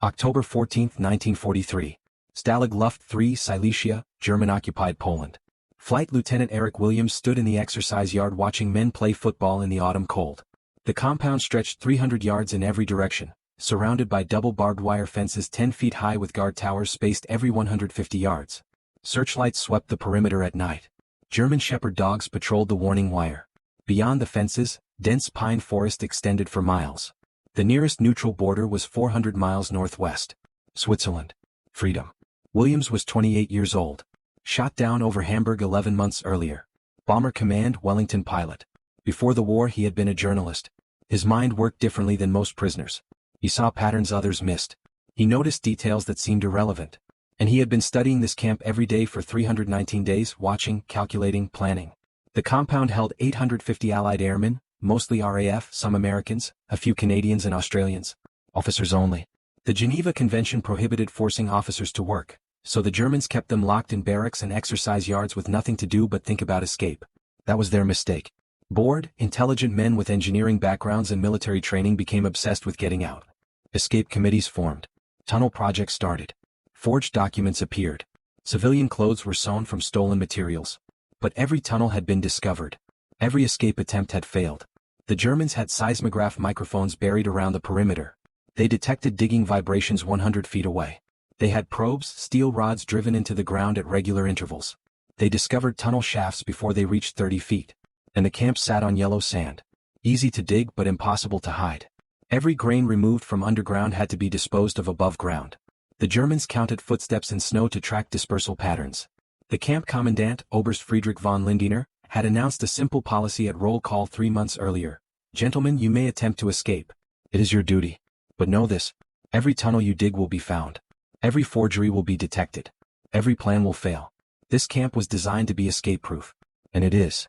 October 14, 1943. Stalag Luft 3, Silesia, German-occupied Poland. Flight Lieutenant Eric Williams stood in the exercise yard watching men play football in the autumn cold. The compound stretched 300 yards in every direction, surrounded by double barbed wire fences 10 feet high with guard towers spaced every 150 yards. Searchlights swept the perimeter at night. German shepherd dogs patrolled the warning wire. Beyond the fences, dense pine forest extended for miles. The nearest neutral border was 400 miles northwest. Switzerland. Freedom. Williams was 28 years old. Shot down over Hamburg 11 months earlier. Bomber Command Wellington pilot. Before the war he had been a journalist. His mind worked differently than most prisoners. He saw patterns others missed. He noticed details that seemed irrelevant. And he had been studying this camp every day for 319 days, watching, calculating, planning. The compound held 850 Allied airmen, mostly RAF, some Americans, a few Canadians and Australians. Officers only. The Geneva Convention prohibited forcing officers to work, so the Germans kept them locked in barracks and exercise yards with nothing to do but think about escape. That was their mistake. Bored, intelligent men with engineering backgrounds and military training became obsessed with getting out. Escape committees formed. Tunnel projects started. Forged documents appeared. Civilian clothes were sewn from stolen materials. But every tunnel had been discovered. Every escape attempt had failed. The Germans had seismograph microphones buried around the perimeter. They detected digging vibrations 100 feet away. They had probes, steel rods driven into the ground at regular intervals. They discovered tunnel shafts before they reached 30 feet. And the camp sat on yellow sand. Easy to dig but impossible to hide. Every grain removed from underground had to be disposed of above ground. The Germans counted footsteps in snow to track dispersal patterns. The camp commandant, Oberst Friedrich von Lindiner, had announced a simple policy at roll call 3 months earlier. Gentlemen, you may attempt to escape. It is your duty. But know this. Every tunnel you dig will be found. Every forgery will be detected. Every plan will fail. This camp was designed to be escape-proof. And it is.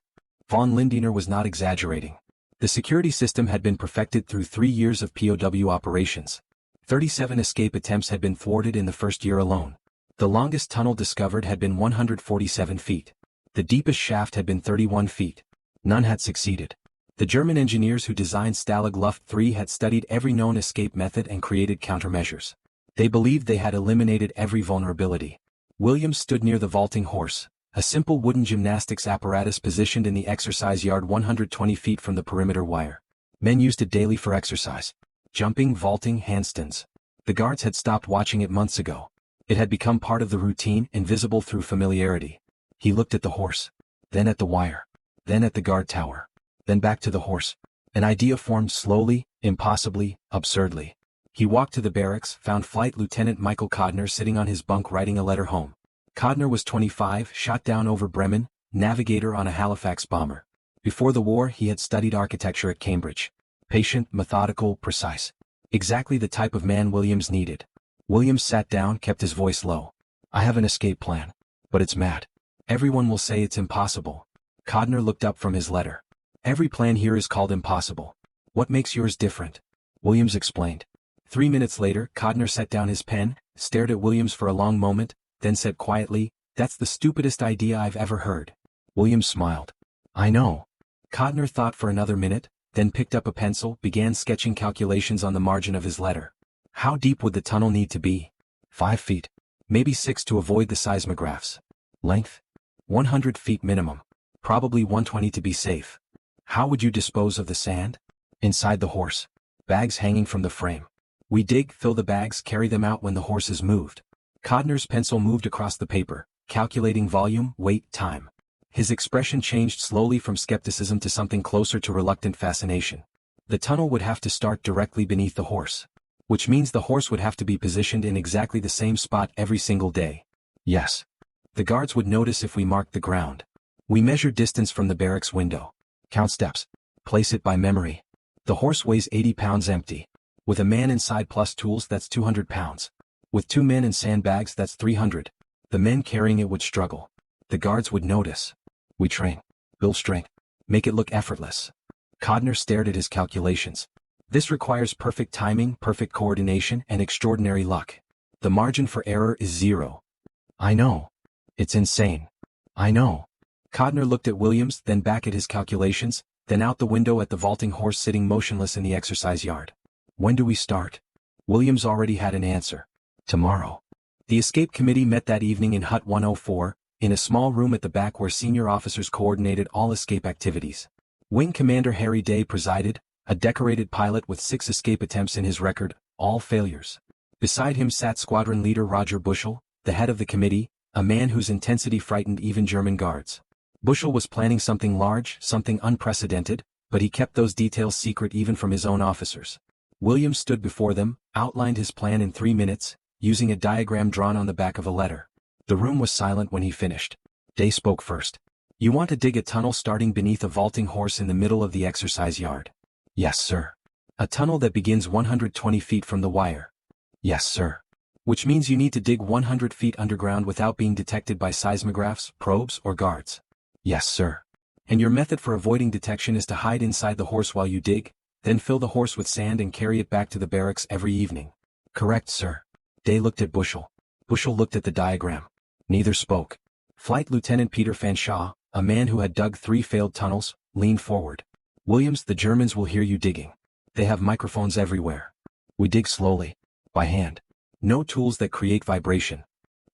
Von Lindiner was not exaggerating. The security system had been perfected through 3 years of POW operations. 37 escape attempts had been thwarted in the first year alone. The longest tunnel discovered had been 147 feet. The deepest shaft had been 31 feet. None had succeeded. The German engineers who designed Stalag Luft 3 had studied every known escape method and created countermeasures. They believed they had eliminated every vulnerability. Williams stood near the vaulting horse, a simple wooden gymnastics apparatus positioned in the exercise yard 120 feet from the perimeter wire. Men used it daily for exercise. Jumping, vaulting, handstands. The guards had stopped watching it months ago. It had become part of the routine, invisible through familiarity. He looked at the horse. Then at the wire. Then at the guard tower. Then back to the horse. An idea formed slowly, impossibly, absurdly. He walked to the barracks, found Flight Lieutenant Michael Codner sitting on his bunk writing a letter home. Codner was 25, shot down over Bremen, navigator on a Halifax bomber. Before the war he had studied architecture at Cambridge. Patient, methodical, precise. Exactly the type of man Williams needed. Williams sat down, kept his voice low. I have an escape plan. But it's mad. Everyone will say it's impossible. Codner looked up from his letter. Every plan here is called impossible. What makes yours different? Williams explained. 3 minutes later, Codner set down his pen, stared at Williams for a long moment, then said quietly, "That's the stupidest idea I've ever heard." Williams smiled. "I know." Codner thought for another minute, then picked up a pencil, began sketching calculations on the margin of his letter. How deep would the tunnel need to be? 5 feet. Maybe 6 to avoid the seismographs. Length? 100 feet minimum. Probably 120 to be safe. How would you dispose of the sand? Inside the horse. Bags hanging from the frame. We dig, fill the bags, carry them out when the horse is moved. Codner's pencil moved across the paper, calculating volume, weight, time. His expression changed slowly from skepticism to something closer to reluctant fascination. The tunnel would have to start directly beneath the horse. Which means the horse would have to be positioned in exactly the same spot every single day. Yes. The guards would notice if we marked the ground. We measure distance from the barracks window. Count steps. Place it by memory. The horse weighs 80 pounds empty. With a man inside plus tools, that's 200 pounds. With 2 men and sandbags, that's 300. The men carrying it would struggle. The guards would notice. We train. Build strength. Make it look effortless. Codner stared at his calculations. This requires perfect timing, perfect coordination, and extraordinary luck. The margin for error is 0. I know. It's insane. I know. Codner looked at Williams, then back at his calculations, then out the window at the vaulting horse sitting motionless in the exercise yard. When do we start? Williams already had an answer. Tomorrow. The escape committee met that evening in Hut 104, in a small room at the back where senior officers coordinated all escape activities. Wing Commander Harry Day presided, a decorated pilot with 6 escape attempts in his record, all failures. Beside him sat Squadron Leader Roger Bushell, the head of the committee, a man whose intensity frightened even German guards. Bushell was planning something large, something unprecedented, but he kept those details secret even from his own officers. Williams stood before them, outlined his plan in 3 minutes, using a diagram drawn on the back of a letter. The room was silent when he finished. Day spoke first. You want to dig a tunnel starting beneath a vaulting horse in the middle of the exercise yard? Yes, sir. A tunnel that begins 120 feet from the wire? Yes, sir. Which means you need to dig 100 feet underground without being detected by seismographs, probes, or guards? Yes, sir. And your method for avoiding detection is to hide inside the horse while you dig, then fill the horse with sand and carry it back to the barracks every evening? Correct, sir. Day looked at Bushell. Bushell looked at the diagram. Neither spoke. Flight Lieutenant Peter Fanshawe, a man who had dug 3 failed tunnels, leaned forward. Williams, the Germans will hear you digging. They have microphones everywhere. We dig slowly. By hand. No tools that create vibration.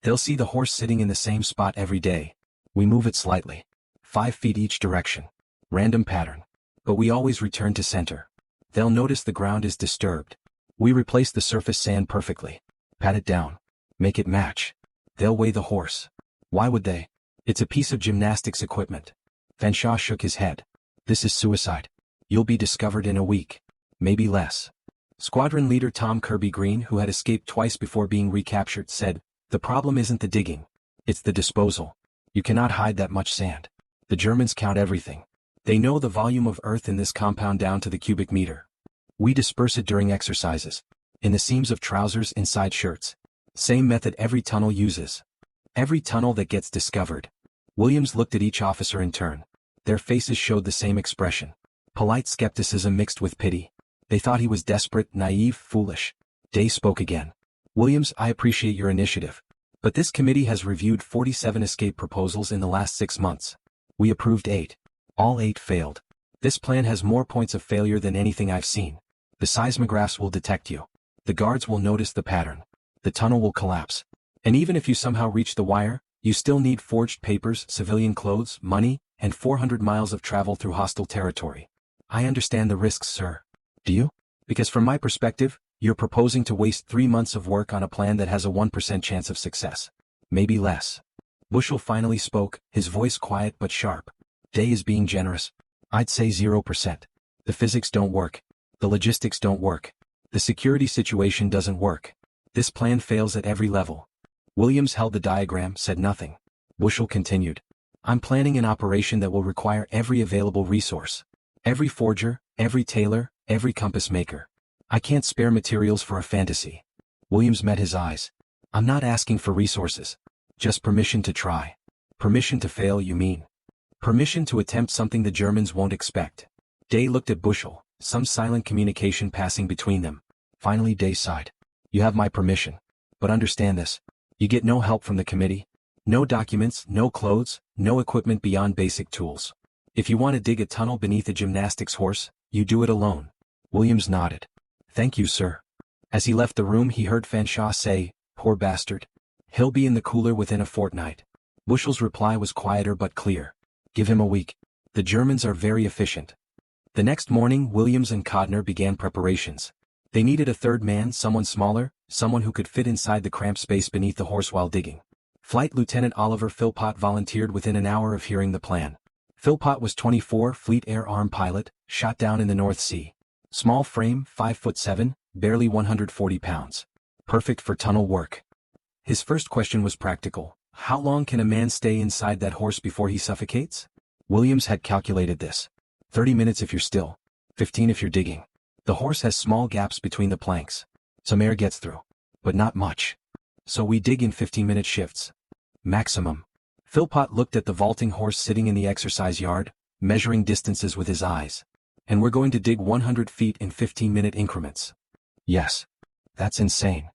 They'll see the horse sitting in the same spot every day. We move it slightly. 5 feet each direction. Random pattern. But we always return to center. They'll notice the ground is disturbed. We replace the surface sand perfectly. Pat it down. Make it match. They'll weigh the horse. Why would they? It's a piece of gymnastics equipment. Fanshawe shook his head. This is suicide. You'll be discovered in a week. Maybe less. Squadron Leader Tom Kirby Green, who had escaped twice before being recaptured, said, the problem isn't the digging. It's the disposal. You cannot hide that much sand. The Germans count everything. They know the volume of earth in this compound down to the cubic meter. We disperse it during exercises. In the seams of trousers, inside shirts. Same method every tunnel uses. Every tunnel that gets discovered. Williams looked at each officer in turn. Their faces showed the same expression. Polite skepticism mixed with pity. They thought he was desperate, naive, foolish. Day spoke again. Williams, I appreciate your initiative. But this committee has reviewed 47 escape proposals in the last 6 months. We approved 8. All 8 failed. This plan has more points of failure than anything I've seen. The seismographs will detect you. The guards will notice the pattern. The tunnel will collapse. And even if you somehow reach the wire, you still need forged papers, civilian clothes, money, and 400 miles of travel through hostile territory. I understand the risks, sir. Do you? Because from my perspective, you're proposing to waste 3 months of work on a plan that has a 1% chance of success. Maybe less. Bushell finally spoke, his voice quiet but sharp. Day is being generous. I'd say 0%. The physics don't work. The logistics don't work. The security situation doesn't work. This plan fails at every level. Williams held the diagram, said nothing. Bushell continued. I'm planning an operation that will require every available resource. Every forger, every tailor, every compass maker. I can't spare materials for a fantasy. Williams met his eyes. I'm not asking for resources. Just permission to try. Permission to fail, you mean? Permission to attempt something the Germans won't expect. Day looked at Bushell, some silent communication passing between them. Finally Day sighed. You have my permission. But understand this. You get no help from the committee. No documents, no clothes, no equipment beyond basic tools. If you want to dig a tunnel beneath a gymnastics horse, you do it alone. Williams nodded. Thank you, sir. As he left the room he heard Fanshawe say, poor bastard. He'll be in the cooler within a fortnight. Bushell's reply was quieter but clear. Give him a week. The Germans are very efficient. The next morning Williams and Codner began preparations. They needed a third man, someone smaller, someone who could fit inside the cramped space beneath the horse while digging. Flight Lieutenant Oliver Philpot volunteered within an hour of hearing the plan. Philpot was 24, Fleet Air Arm pilot, shot down in the North Sea. Small frame, 5'7", barely 140 pounds. Perfect for tunnel work. His first question was practical. How long can a man stay inside that horse before he suffocates? Williams had calculated this. 30 minutes if you're still. 15 if you're digging. The horse has small gaps between the planks. Some air gets through. But not much. So we dig in 15-minute shifts. Maximum. Philpot looked at the vaulting horse sitting in the exercise yard, measuring distances with his eyes. And we're going to dig 100 feet in 15-minute increments. Yes. That's insane.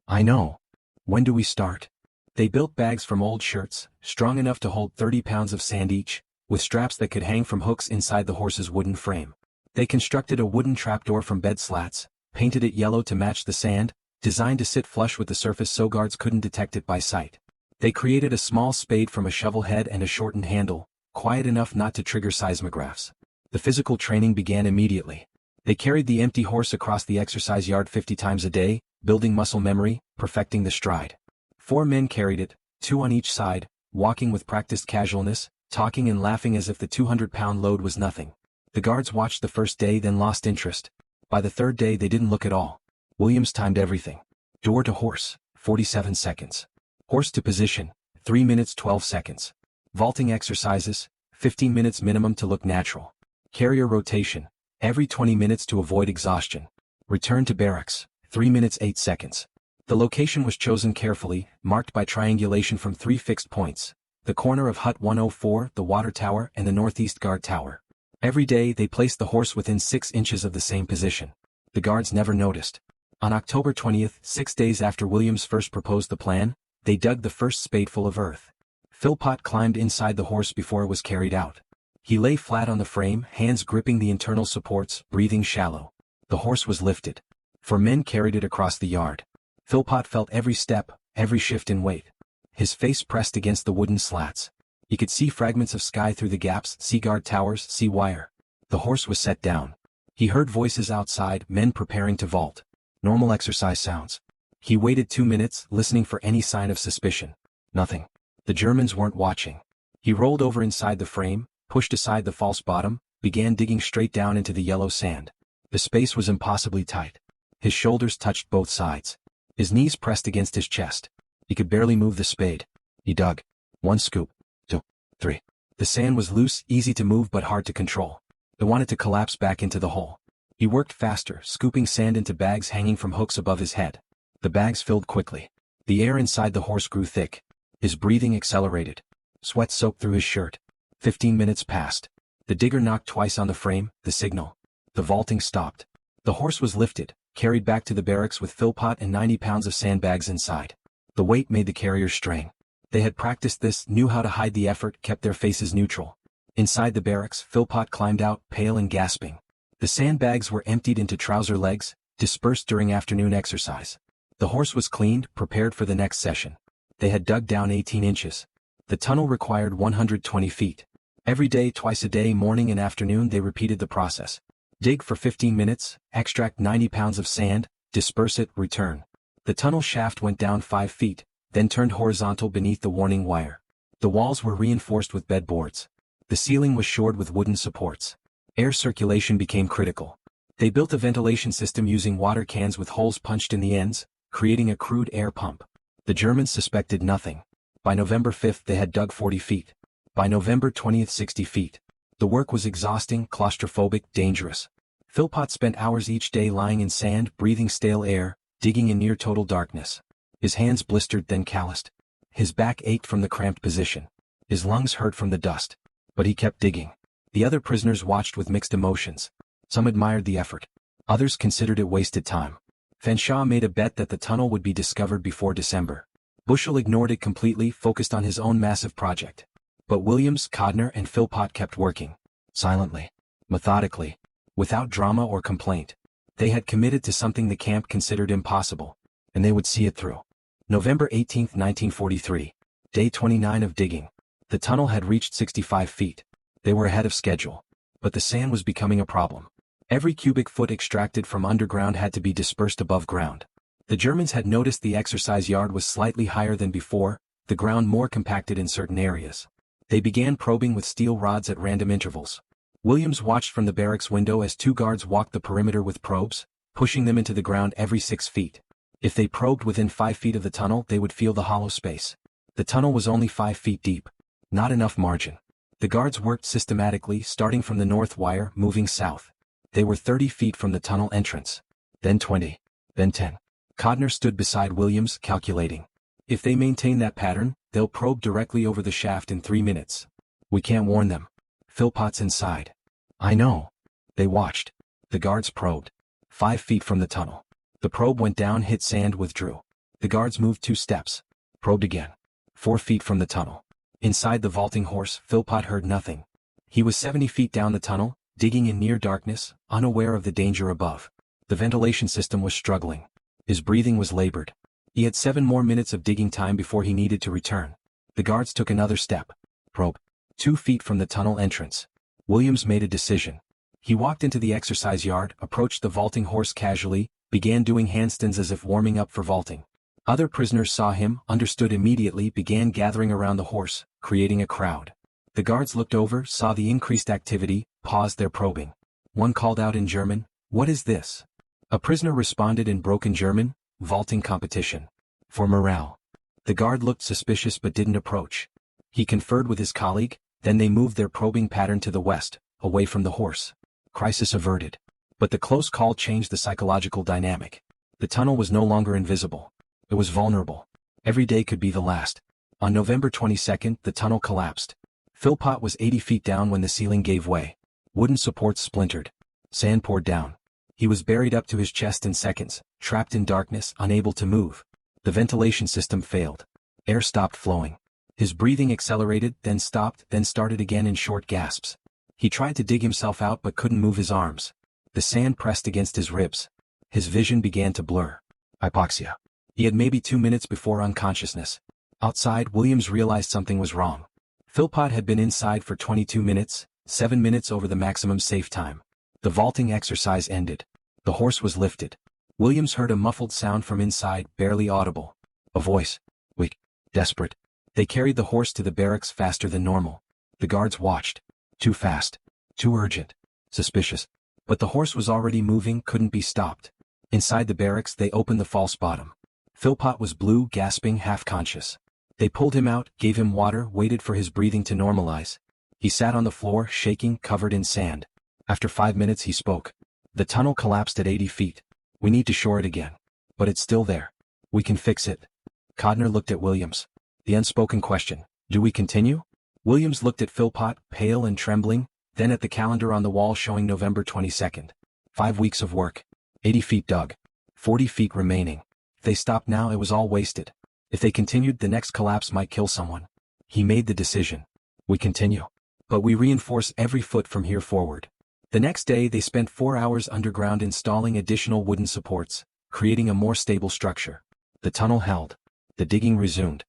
I know. When do we start? They built bags from old shirts, strong enough to hold 30 pounds of sand each, with straps that could hang from hooks inside the horse's wooden frame. They constructed a wooden trapdoor from bed slats, painted it yellow to match the sand, designed to sit flush with the surface so guards couldn't detect it by sight. They created a small spade from a shovel head and a shortened handle, quiet enough not to trigger seismographs. The physical training began immediately. They carried the empty horse across the exercise yard 50 times a day, building muscle memory, perfecting the stride. 4 men carried it, 2 on each side, walking with practiced casualness, talking and laughing as if the 200-pound load was nothing. The guards watched the first day, then lost interest. By the third day they didn't look at all. Williams timed everything. Door to horse, 47 seconds. Horse to position, 3 minutes 12 seconds. Vaulting exercises, 15 minutes minimum to look natural. Carrier rotation, every 20 minutes to avoid exhaustion. Return to barracks, 3 minutes 8 seconds. The location was chosen carefully, marked by triangulation from 3 fixed points: the corner of Hut 104, the water tower, and the northeast guard tower. Every day they placed the horse within 6 inches of the same position. The guards never noticed. On October 20th, 6 days after Williams first proposed the plan, they dug the first spadeful of earth. Philpot climbed inside the horse before it was carried out. He lay flat on the frame, hands gripping the internal supports, breathing shallow. The horse was lifted. 4 men carried it across the yard. Philpot felt every step, every shift in weight. His face pressed against the wooden slats. He could see fragments of sky through the gaps, see guard towers, see wire. The horse was set down. He heard voices outside, men preparing to vault. Normal exercise sounds. He waited 2 minutes, listening for any sign of suspicion. Nothing. The Germans weren't watching. He rolled over inside the frame, pushed aside the false bottom, began digging straight down into the yellow sand. The space was impossibly tight. His shoulders touched both sides. His knees pressed against his chest. He could barely move the spade. He dug. 1 scoop. 2. 3. The sand was loose, easy to move but hard to control. It wanted to collapse back into the hole. He worked faster, scooping sand into bags hanging from hooks above his head. The bags filled quickly. The air inside the horse grew thick. His breathing accelerated. Sweat soaked through his shirt. 15 minutes passed. The digger knocked twice on the frame, the signal. The vaulting stopped. The horse was lifted, carried back to the barracks with Philpot and 90 pounds of sandbags inside. The weight made the carriers strain. They had practiced this, knew how to hide the effort, kept their faces neutral. Inside the barracks, Philpot climbed out, pale and gasping. The sandbags were emptied into trouser legs, dispersed during afternoon exercise. The horse was cleaned, prepared for the next session. They had dug down 18 inches. The tunnel required 120 feet. Every day, twice a day, morning and afternoon, they repeated the process. Dig for 15 minutes, extract 90 pounds of sand, disperse it, return. The tunnel shaft went down 5 feet, then turned horizontal beneath the warning wire. The walls were reinforced with bedboards. The ceiling was shored with wooden supports. Air circulation became critical. They built a ventilation system using water cans with holes punched in the ends, creating a crude air pump. The Germans suspected nothing. By November 5th they had dug 40 feet. By November 20th 60 feet. The work was exhausting, claustrophobic, dangerous. Philpot spent hours each day lying in sand, breathing stale air, digging in near total darkness. His hands blistered then calloused. His back ached from the cramped position. His lungs hurt from the dust. But he kept digging. The other prisoners watched with mixed emotions. Some admired the effort. Others considered it wasted time. Fanshawe made a bet that the tunnel would be discovered before December. Bushell ignored it completely, focused on his own massive project. But Williams, Codner, and Philpot kept working. Silently. Methodically. Without drama or complaint. They had committed to something the camp considered impossible. And they would see it through. November 18, 1943. Day 29 of digging. The tunnel had reached 65 feet. They were ahead of schedule. But the sand was becoming a problem. Every cubic foot extracted from underground had to be dispersed above ground. The Germans had noticed the exercise yard was slightly higher than before, the ground more compacted in certain areas. They began probing with steel rods at random intervals. Williams watched from the barracks window as 2 guards walked the perimeter with probes, pushing them into the ground every 6 feet. If they probed within 5 feet of the tunnel, they would feel the hollow space. The tunnel was only 5 feet deep. Not enough margin. The guards worked systematically, starting from the north wire, moving south. They were 30 feet from the tunnel entrance. Then 20. Then 10. Codner stood beside Williams, calculating. If they maintain that pattern, they'll probe directly over the shaft in 3 minutes. We can't warn them. Philpot's inside. I know. They watched. The guards probed. 5 feet from the tunnel. The probe went down, hit sand, withdrew. The guards moved 2 steps. Probed again. 4 feet from the tunnel. Inside the vaulting horse, Philpot heard nothing. He was 70 feet down the tunnel, digging in near darkness, unaware of the danger above. The ventilation system was struggling. His breathing was labored. He had 7 more minutes of digging time before he needed to return. The guards took another step. Probe. 2 feet from the tunnel entrance. Williams made a decision. He walked into the exercise yard, approached the vaulting horse casually, began doing handstands as if warming up for vaulting. Other prisoners saw him, understood immediately, began gathering around the horse, creating a crowd. The guards looked over, saw the increased activity, paused their probing. One called out in German, "What is this?" A prisoner responded in broken German, "Vaulting competition. For morale." The guard looked suspicious but didn't approach. He conferred with his colleague, then they moved their probing pattern to the west, away from the horse. Crisis averted. But the close call changed the psychological dynamic. The tunnel was no longer invisible. It was vulnerable. Every day could be the last. On November 22nd, the tunnel collapsed. Philpot was 80 feet down when the ceiling gave way. Wooden supports splintered. Sand poured down. He was buried up to his chest in seconds, trapped in darkness, unable to move. The ventilation system failed. Air stopped flowing. His breathing accelerated, then stopped, then started again in short gasps. He tried to dig himself out but couldn't move his arms. The sand pressed against his ribs. His vision began to blur. Hypoxia. He had maybe 2 minutes before unconsciousness. Outside, Williams realized something was wrong. Philpot had been inside for 22 minutes, 7 minutes over the maximum safe time. The vaulting exercise ended. The horse was lifted. Williams heard a muffled sound from inside, barely audible. A voice. Weak. Desperate. They carried the horse to the barracks faster than normal. The guards watched. Too fast. Too urgent. Suspicious. But the horse was already moving, couldn't be stopped. Inside the barracks they opened the false bottom. Philpot was blue, gasping, half-conscious. They pulled him out, gave him water, waited for his breathing to normalize. He sat on the floor, shaking, covered in sand. After 5 minutes he spoke. The tunnel collapsed at 80 feet. We need to shore it again. But it's still there. We can fix it. Codner looked at Williams. The unspoken question. Do we continue? Williams looked at Philpot, pale and trembling, then at the calendar on the wall showing November 22nd. 5 weeks of work. 80 feet dug. 40 feet remaining. If they stopped now, it was all wasted. If they continued, the next collapse might kill someone. He made the decision. We continue. But we reinforce every foot from here forward. The next day they spent 4 hours underground installing additional wooden supports, creating a more stable structure. The tunnel held. The digging resumed.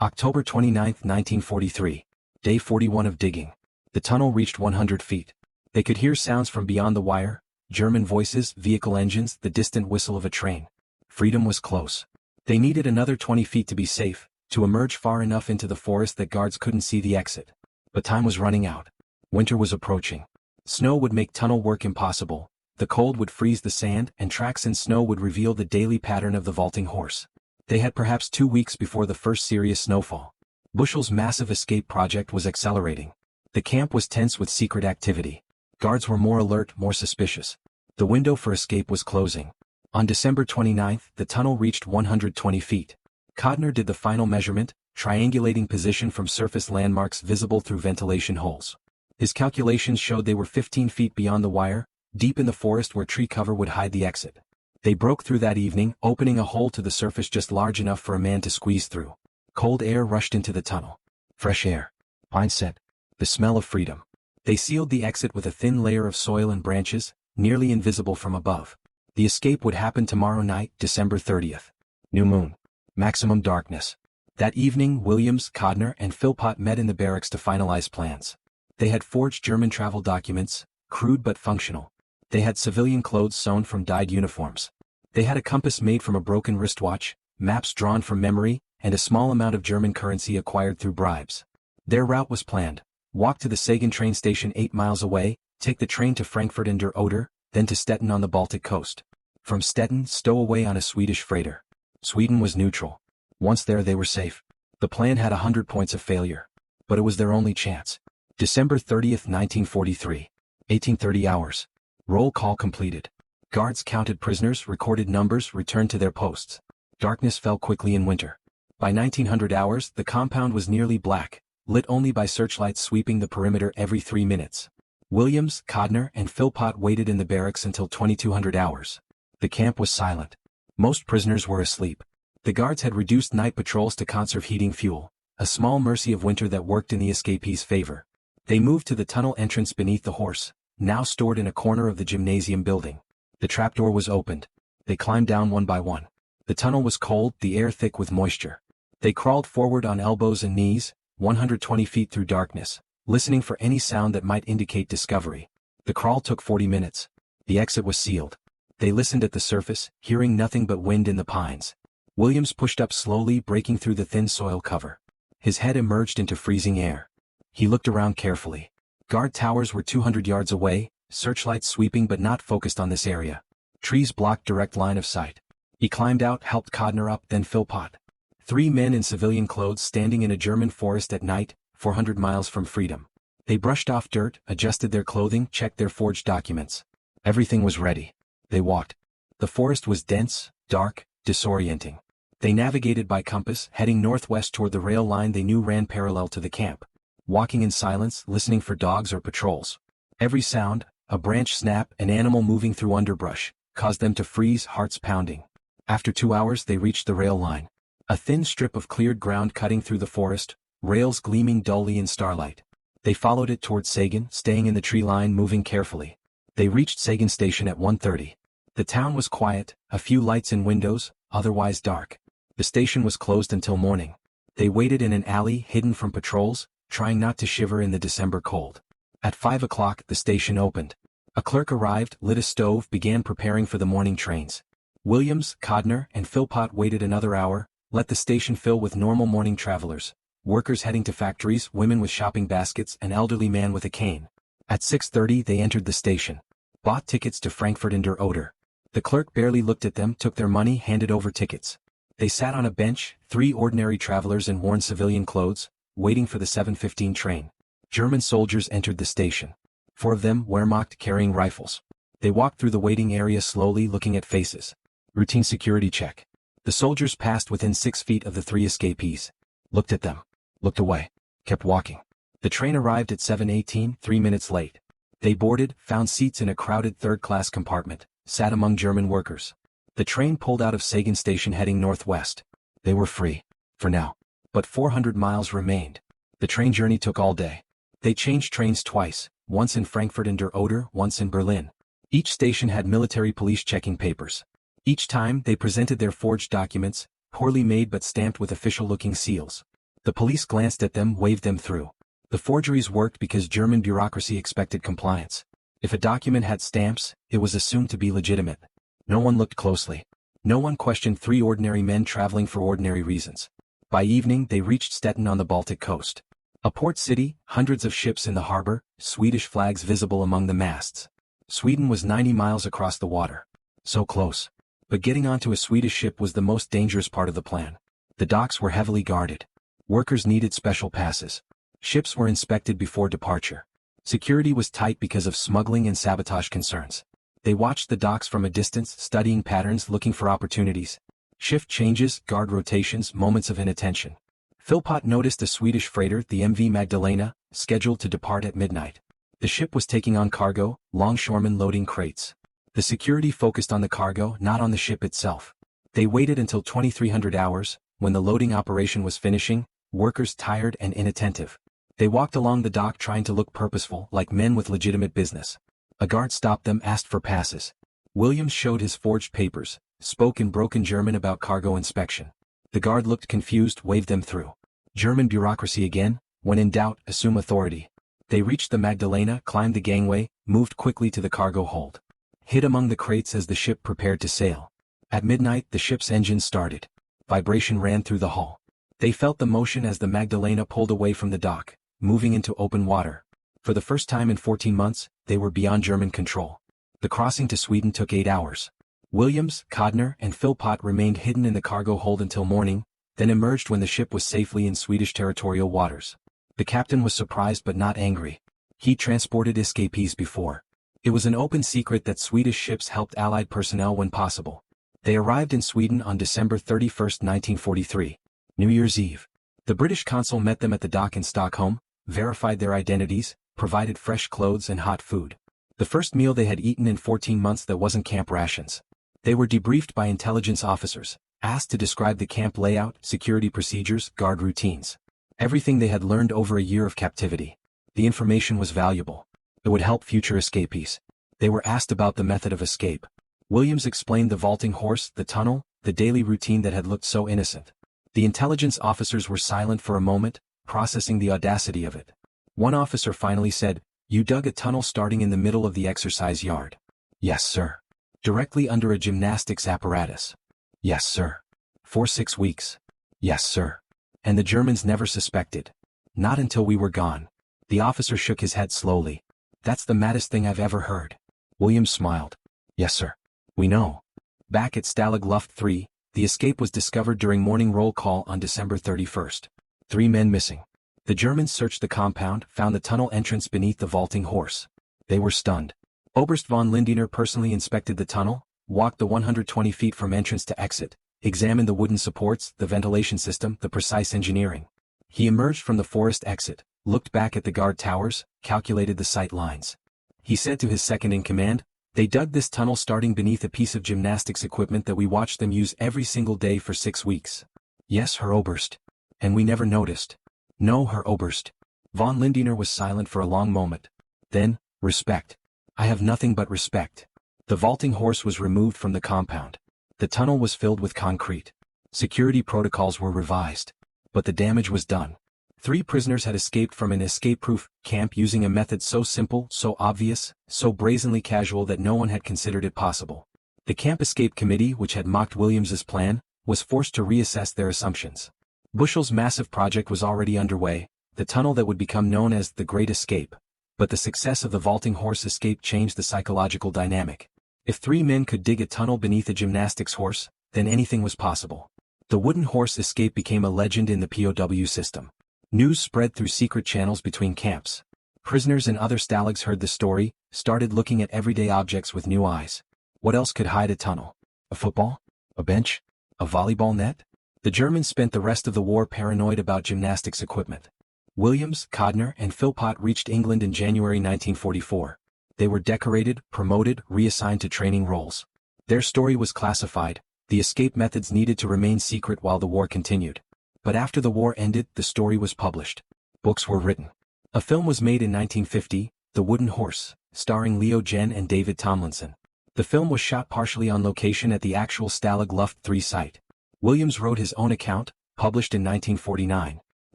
October 29, 1943. Day 41 of digging. The tunnel reached 100 feet. They could hear sounds from beyond the wire, German voices, vehicle engines, the distant whistle of a train. Freedom was close. They needed another 20 feet to be safe, to emerge far enough into the forest that guards couldn't see the exit. But time was running out. Winter was approaching. Snow would make tunnel work impossible, the cold would freeze the sand, and tracks in snow would reveal the daily pattern of the vaulting horse. They had perhaps 2 weeks before the first serious snowfall. Bushell's massive escape project was accelerating. The camp was tense with secret activity. Guards were more alert, more suspicious. The window for escape was closing. On December 29, the tunnel reached 120 feet. Codner did the final measurement, triangulating position from surface landmarks visible through ventilation holes. His calculations showed they were 15 feet beyond the wire, deep in the forest where tree cover would hide the exit. They broke through that evening, opening a hole to the surface just large enough for a man to squeeze through. Cold air rushed into the tunnel. Fresh air. Pine scent. The smell of freedom. They sealed the exit with a thin layer of soil and branches, nearly invisible from above. The escape would happen tomorrow night, December 30th. New moon. Maximum darkness. That evening, Williams, Codner, and Philpot met in the barracks to finalize plans. They had forged German travel documents, crude but functional. They had civilian clothes sewn from dyed uniforms. They had a compass made from a broken wristwatch, maps drawn from memory, and a small amount of German currency acquired through bribes. Their route was planned. Walk to the Sagan train station 8 miles away, take the train to Frankfurt an der Oder, then to Stettin on the Baltic coast. From Stettin, stow away on a Swedish freighter. Sweden was neutral. Once there they were safe. The plan had 100 points of failure. But it was their only chance. December 30th, 1943. 1830 hours. Roll call completed. Guards counted prisoners, recorded numbers, returned to their posts. Darkness fell quickly in winter. By 1900 hours, the compound was nearly black, lit only by searchlights sweeping the perimeter every 3 minutes. Williams, Codner, and Philpot waited in the barracks until 2200 hours. The camp was silent. Most prisoners were asleep. The guards had reduced night patrols to conserve heating fuel, a small mercy of winter that worked in the escapees' favor. They moved to the tunnel entrance beneath the horse, now stored in a corner of the gymnasium building. The trapdoor was opened. They climbed down one by one. The tunnel was cold, the air thick with moisture. They crawled forward on elbows and knees, 120 feet through darkness, listening for any sound that might indicate discovery. The crawl took 40 minutes. The exit was sealed. They listened at the surface, hearing nothing but wind in the pines. Williams pushed up slowly, breaking through the thin soil cover. His head emerged into freezing air. He looked around carefully. Guard towers were 200 yards away, searchlights sweeping but not focused on this area. Trees blocked direct line of sight. He climbed out, helped Codner up, then Philpot. 3 men in civilian clothes standing in a German forest at night, 400 miles from freedom. They brushed off dirt, adjusted their clothing, checked their forged documents. Everything was ready. They walked. The forest was dense, dark, disorienting. They navigated by compass, heading northwest toward the rail line they knew ran parallel to the camp. Walking in silence, listening for dogs or patrols. Every sound, a branch snap, an animal moving through underbrush, caused them to freeze, hearts pounding. After 2 hours they reached the rail line. A thin strip of cleared ground cutting through the forest, rails gleaming dully in starlight. They followed it toward Sagan, staying in the tree line, moving carefully. They reached Sagan station at 1:30. The town was quiet, a few lights in windows, otherwise dark. The station was closed until morning. They waited in an alley hidden from patrols, trying not to shiver in the December cold. At 5 o'clock the station opened. A clerk arrived, lit a stove, began preparing for the morning trains. Williams, Codner, and Philpot waited another hour, let the station fill with normal morning travelers, workers heading to factories, women with shopping baskets, an elderly man with a cane. At 6:30 they entered the station. Bought tickets to Frankfurt and der Oder. The clerk barely looked at them, took their money, handed over tickets. They sat on a bench, 3 ordinary travelers in worn civilian clothes, waiting for the 7:15 train. German soldiers entered the station. 4 of them, Wehrmacht, carrying rifles. They walked through the waiting area slowly, looking at faces. Routine security check. The soldiers passed within 6 feet of the 3 escapees. Looked at them. Looked away. Kept walking. The train arrived at 7:18, 3 minutes late. They boarded, found seats in a crowded third-class compartment, sat among German workers. The train pulled out of Sagan station heading northwest. They were free. For now. But 400 miles remained. The train journey took all day. They changed trains twice, once in Frankfurt and der Oder, once in Berlin. Each station had military police checking papers. Each time they presented their forged documents, poorly made but stamped with official-looking seals. The police glanced at them, waved them through. The forgeries worked because German bureaucracy expected compliance. If a document had stamps, it was assumed to be legitimate. No one looked closely. No one questioned 3 ordinary men traveling for ordinary reasons. By evening they reached Stettin on the Baltic coast. A port city, hundreds of ships in the harbor, Swedish flags visible among the masts. Sweden was 90 miles across the water. So close. But getting onto a Swedish ship was the most dangerous part of the plan. The docks were heavily guarded. Workers needed special passes. Ships were inspected before departure. Security was tight because of smuggling and sabotage concerns. They watched the docks from a distance, studying patterns, looking for opportunities. Shift changes, guard rotations, moments of inattention. Philpot noticed a Swedish freighter, the MV Magdalena, scheduled to depart at midnight. The ship was taking on cargo, longshoremen loading crates. The security focused on the cargo, not on the ship itself. They waited until 2300 hours, when the loading operation was finishing, workers tired and inattentive. They walked along the dock trying to look purposeful, like men with legitimate business. A guard stopped them, asked for passes. Williams showed his forged papers, spoke in broken German about cargo inspection. The guard looked confused, waved them through. German bureaucracy again, when in doubt, assume authority. They reached the Magdalena, climbed the gangway, moved quickly to the cargo hold. Hid among the crates as the ship prepared to sail. At midnight the ship's engine started. Vibration ran through the hull. They felt the motion as the Magdalena pulled away from the dock, moving into open water. For the first time in 14 months, they were beyond German control. The crossing to Sweden took 8 hours. Williams, Codner, and Philpot remained hidden in the cargo hold until morning, then emerged when the ship was safely in Swedish territorial waters. The captain was surprised but not angry. He'd transported escapees before. It was an open secret that Swedish ships helped Allied personnel when possible. They arrived in Sweden on December 31, 1943, New Year's Eve. The British consul met them at the dock in Stockholm, verified their identities, provided fresh clothes and hot food. The first meal they had eaten in 14 months that wasn't camp rations. They were debriefed by intelligence officers, asked to describe the camp layout, security procedures, guard routines. Everything they had learned over a year of captivity. The information was valuable. It would help future escapees. They were asked about the method of escape. Williams explained the vaulting horse, the tunnel, the daily routine that had looked so innocent. The intelligence officers were silent for a moment, processing the audacity of it. One officer finally said, "You dug a tunnel starting in the middle of the exercise yard." "Yes, sir." "Directly under a gymnastics apparatus." "Yes, sir." "For 6 weeks." "Yes, sir." "And the Germans never suspected." "Not until we were gone." The officer shook his head slowly. "That's the maddest thing I've ever heard." Williams smiled. "Yes, sir. We know." Back at Stalag Luft 3, the escape was discovered during morning roll call on December 31st. 3 men missing. The Germans searched the compound, found the tunnel entrance beneath the vaulting horse. They were stunned. Oberst von Lindiner personally inspected the tunnel, walked the 120 feet from entrance to exit, examined the wooden supports, the ventilation system, the precise engineering. He emerged from the forest exit, looked back at the guard towers, calculated the sight lines. He said to his second-in-command, "They dug this tunnel starting beneath a piece of gymnastics equipment that we watched them use every single day for 6 weeks. Yes, Herr Oberst. And we never noticed." "No, Herr Oberst." Von Lindiner was silent for a long moment. Then, "Respect. I have nothing but respect." The vaulting horse was removed from the compound. The tunnel was filled with concrete. Security protocols were revised. But the damage was done. 3 prisoners had escaped from an escape-proof camp using a method so simple, so obvious, so brazenly casual that no one had considered it possible. The Camp Escape Committee, which had mocked Williams's plan, was forced to reassess their assumptions. Bushell's massive project was already underway, the tunnel that would become known as the Great Escape. But the success of the vaulting horse escape changed the psychological dynamic. If 3 men could dig a tunnel beneath a gymnastics horse, then anything was possible. The wooden horse escape became a legend in the POW system. News spread through secret channels between camps. Prisoners in other stalags heard the story, started looking at everyday objects with new eyes. What else could hide a tunnel? A football? A bench? A volleyball net? The Germans spent the rest of the war paranoid about gymnastics equipment. Williams, Codner, and Philpot reached England in January 1944. They were decorated, promoted, reassigned to training roles. Their story was classified. The escape methods needed to remain secret while the war continued. But after the war ended, the story was published. Books were written. A film was made in 1950, The Wooden Horse, starring Leo Jen and David Tomlinson. The film was shot partially on location at the actual Stalag Luft 3 site. Williams wrote his own account, published in 1949.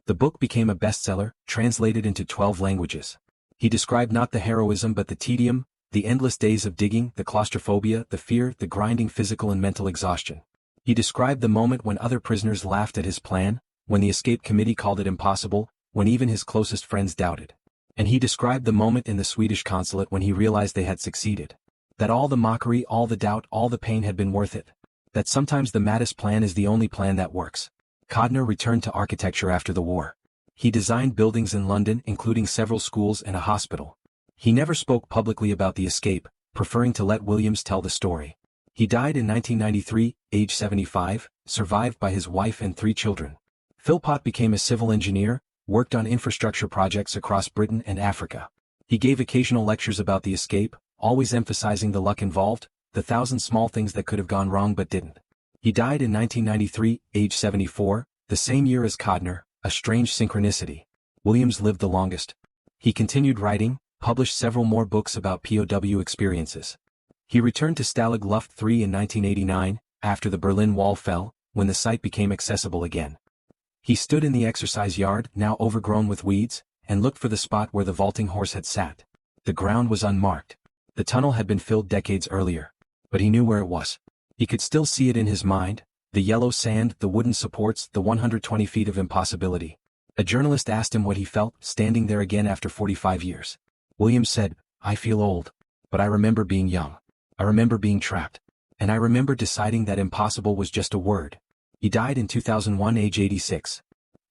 The book became a bestseller, translated into 12 languages. He described not the heroism but the tedium, the endless days of digging, the claustrophobia, the fear, the grinding physical and mental exhaustion. He described the moment when other prisoners laughed at his plan, when the escape committee called it impossible, when even his closest friends doubted. And he described the moment in the Swedish consulate when he realized they had succeeded. That all the mockery, all the doubt, all the pain had been worth it. That sometimes the maddest plan is the only plan that works. Codner returned to architecture after the war. He designed buildings in London, including several schools and a hospital. He never spoke publicly about the escape, preferring to let Williams tell the story. He died in 1993, age 75, survived by his wife and 3 children. Philpot became a civil engineer, worked on infrastructure projects across Britain and Africa. He gave occasional lectures about the escape, always emphasizing the luck involved, the 1,000 small things that could have gone wrong but didn't. He died in 1993, age 74, the same year as Codner, a strange synchronicity. Williams lived the longest. He continued writing, published several more books about POW experiences. He returned to Stalag Luft 3 in 1989, after the Berlin Wall fell, when the site became accessible again. He stood in the exercise yard, now overgrown with weeds, and looked for the spot where the vaulting horse had sat. The ground was unmarked. The tunnel had been filled decades earlier. But he knew where it was. He could still see it in his mind, the yellow sand, the wooden supports, the 120 feet of impossibility. A journalist asked him what he felt, standing there again after 45 years. Williams said, "I feel old. But I remember being young. I remember being trapped. And I remember deciding that impossible was just a word." He died in 2001, age 86.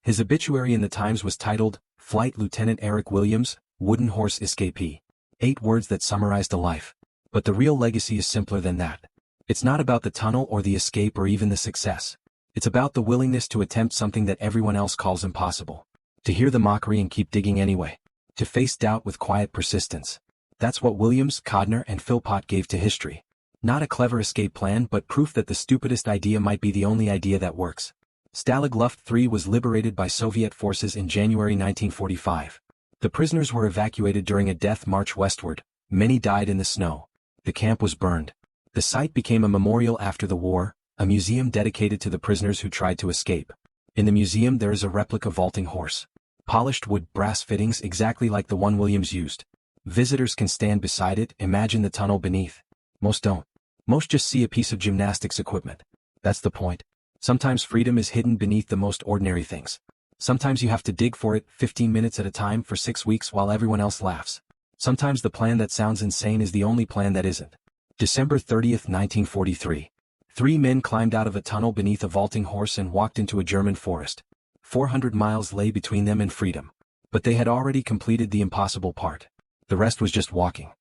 His obituary in the Times was titled, Flight Lieutenant Eric Williams, Wooden Horse Escapee. 8 words that summarized a life. But the real legacy is simpler than that. It's not about the tunnel or the escape or even the success. It's about the willingness to attempt something that everyone else calls impossible. To hear the mockery and keep digging anyway. To face doubt with quiet persistence. That's what Williams, Codner, and Philpot gave to history. Not a clever escape plan but proof that the stupidest idea might be the only idea that works. Stalag Luft 3 was liberated by Soviet forces in January 1945. The prisoners were evacuated during a death march westward. Many died in the snow. The camp was burned. The site became a memorial after the war, a museum dedicated to the prisoners who tried to escape. In the museum there is a replica vaulting horse. Polished wood brass fittings exactly like the one Williams used. Visitors can stand beside it, imagine the tunnel beneath. Most don't. Most just see a piece of gymnastics equipment. That's the point. Sometimes freedom is hidden beneath the most ordinary things. Sometimes you have to dig for it 15 minutes at a time for 6 weeks while everyone else laughs. Sometimes the plan that sounds insane is the only plan that isn't. December 30th, 1943. 3 men climbed out of a tunnel beneath a vaulting horse and walked into a German forest. 400 miles lay between them and freedom. But they had already completed the impossible part. The rest was just walking.